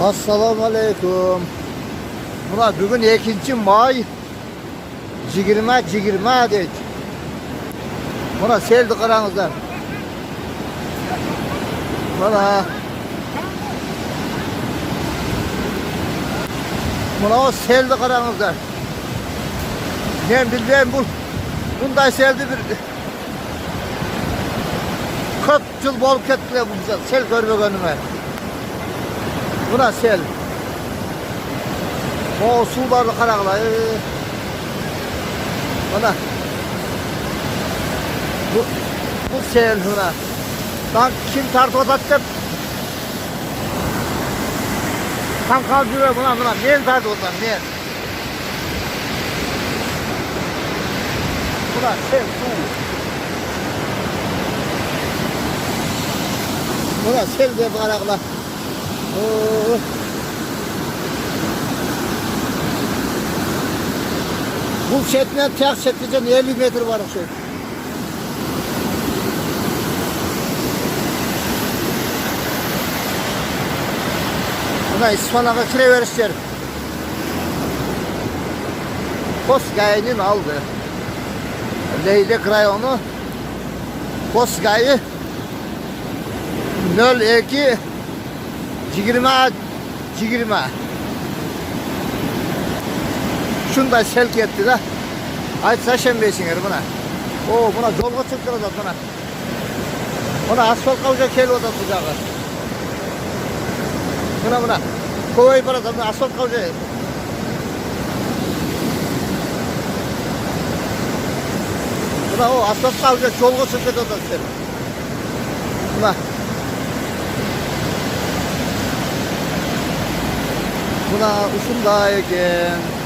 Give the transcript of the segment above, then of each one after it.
Assalamu alaikum. Bugün 2 may 20 deyik. Seldi qarаңыздар. O seldi qarаңыздар. Men bilmem bunday seldi bir 40 yıl bolup ketdi bu sel görmegenime. Sel. O sularını qarаңlar. Bu sel buna. Lan kim tartıp atat dep. Tam kaldırıyor buna. Men tartıp atat men. Sel su. Sel dep qarаңlar. Bu şetinden tek şetinden 50 metre var o şey. İspanak'a kireverişler. Koskay'ın aldı. Leylek rayonu Koskay'ı 02 20 şunda selk etti de aytsa şembeysiңер buna жолго чыктырып атат асфальтка уже келип атат бул жагы көбөйүп баратат асфальтка уже асфальтка уже жолго чыгып кетип атат сел ушундай экен.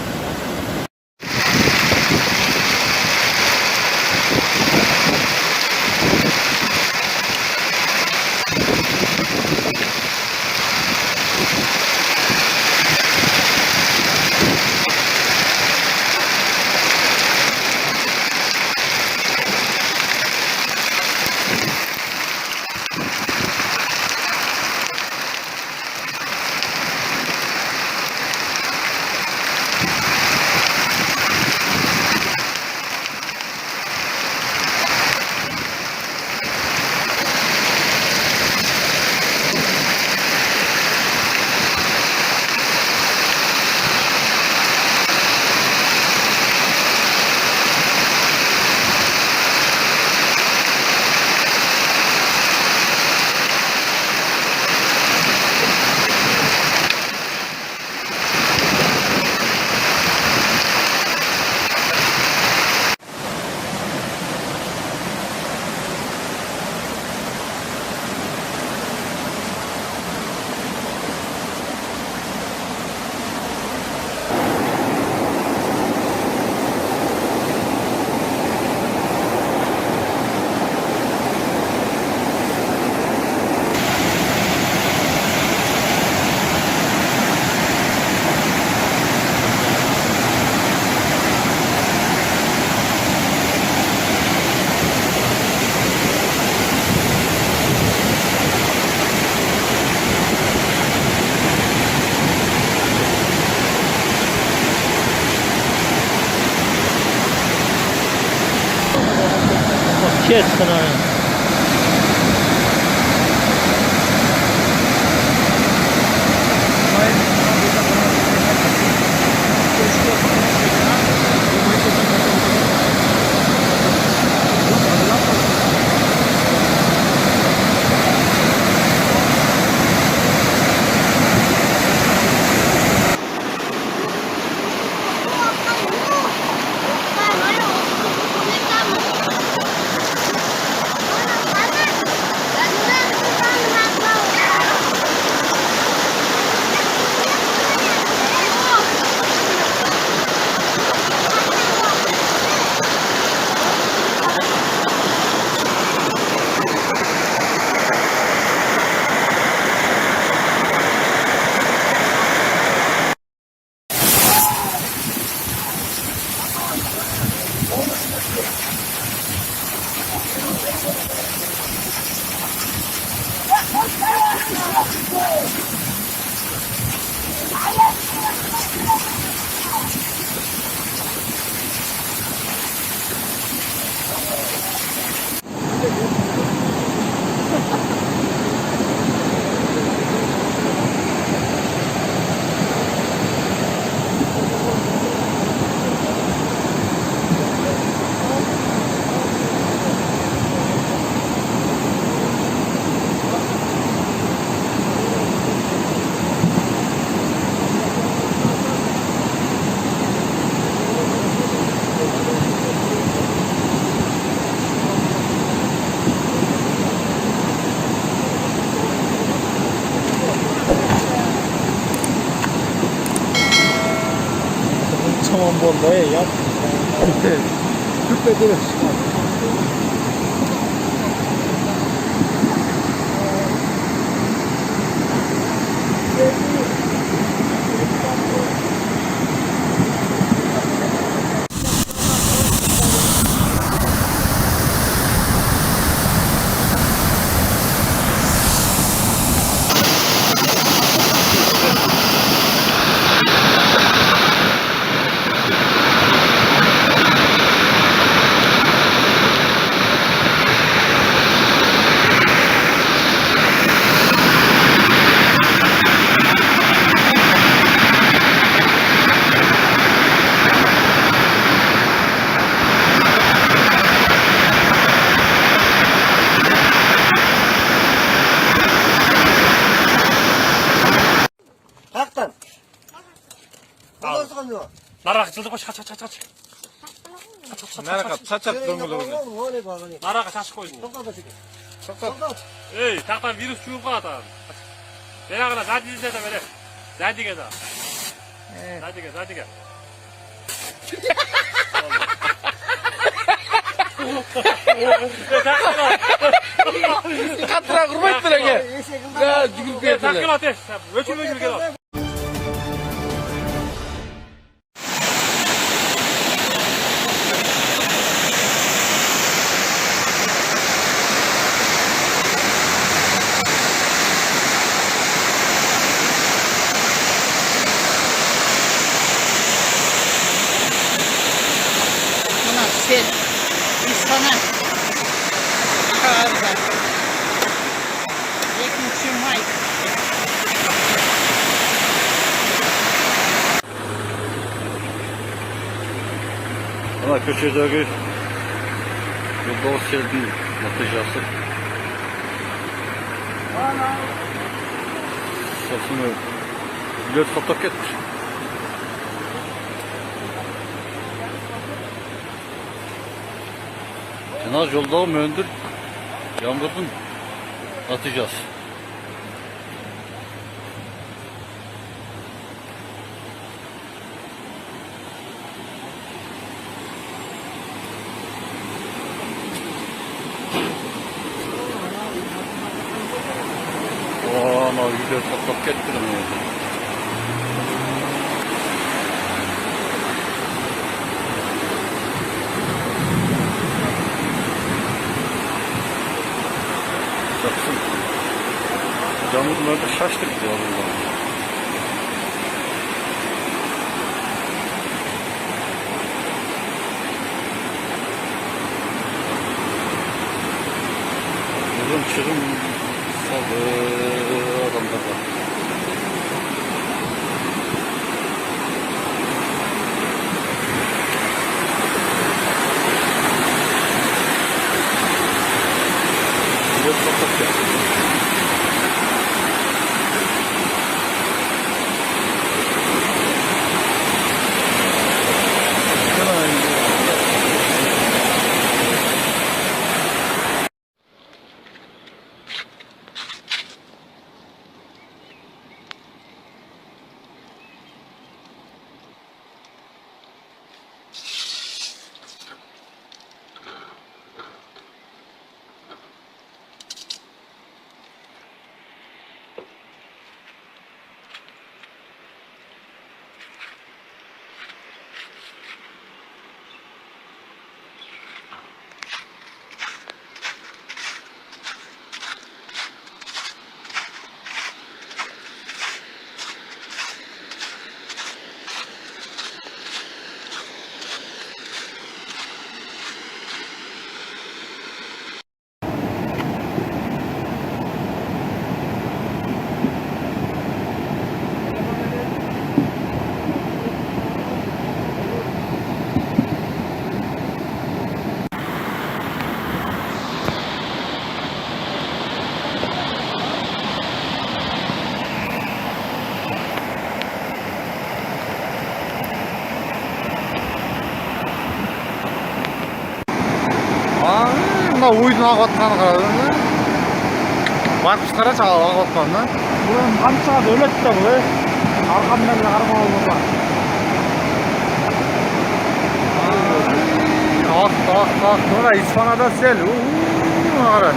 Честно. on borda ya. Küpe direkt. Kalktın. Al. Nara açıldı koş kaç. Nara çaçak döngülü. Nara kaç koy. Ey taktan virüs çuğuğa atar. Bana kadar zaten de böyle. Zaten de. Zaten. Katıra kurban ettiler. Ya cügül Takıl verdiler. ateş. Ölçülme gel. Buna sen, biz sana çağırdı. İkinci May. Ana köşedeki yolda selfie natijası. Sesini bilet fotoğraf etmiş. Cenaz yolda mühendür yağmurun natijası. Ana güzel fotoğraf ettirim. Baksın. Camurlarda şaştık ya Allah. Buradan çıkım salı adamlar var. Biraz kapat ya. Mına uydun ağatkanı qaradın da. Batmışlara çağal ağatkanı. Buranın qancha o'ladi bu. Arqamdan qarama olmasa. Ak. Buna İsfana'da sel. Ara.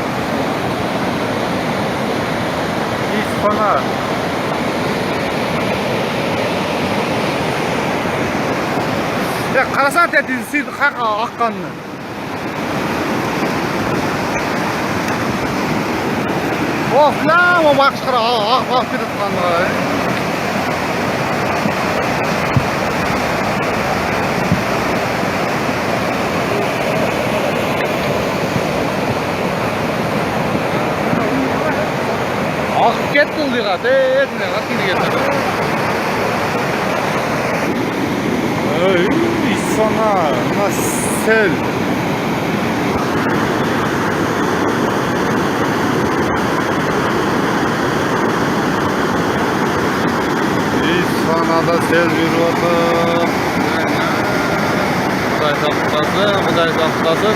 İsfana. Ya karasana tetiği sıydı akkanını. Of lan o bakışkara ak bir tutkanlığı. Ak kettin diye kat, etine kat yine getir. Ay, İsfana, nasıl? İsfana'da sel bir oldu. Kuday saptasın. Kuday saptasın.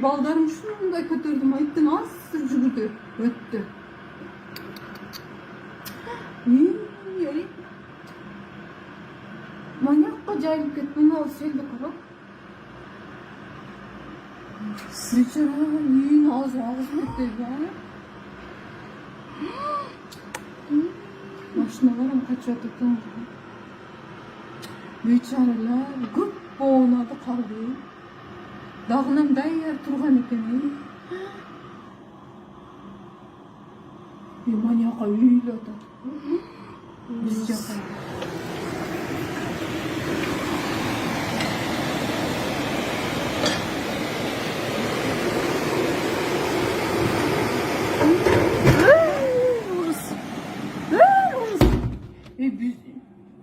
Baldarım şunu da götürdüm. Ayıttın az sürücüdü. Öttü. Yeri. Manyak acayip gitmeni alsaydı kara. Sıçra yine ağzı gitti yani. Maşinalarım kaçırdıktan sonra. Biçareler gıp boğunadı kaldı. Dağınım dayar turgan ekenim. Bir manyaka üyledi. Biz yapalım.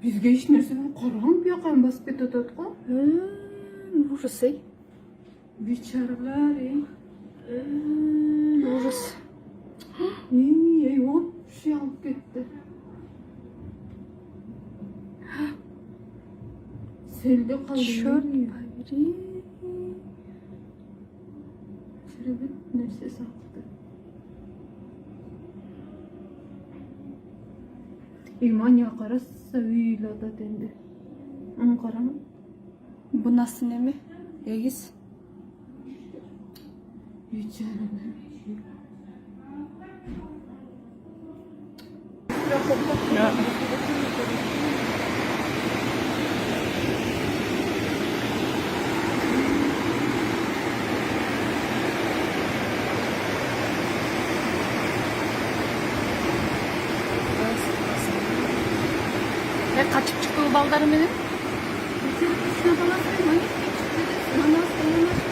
Bizge hiç nersenin karan bir yakan basıp etadat ko. Burası. Biçareler Burası. eyvah şey alıp gitti. Selde kaldı. Şöyle. Şöyle nerse sattı. İman yakarasa üyle da dendi. Ankara'nın. Bu nasıl ne mi? Egiz. Biçareler. Ya. Ne kaçıp çıktı o baldarım benim? Şuna bana saymayın. Bana saymayın.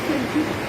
Thank you.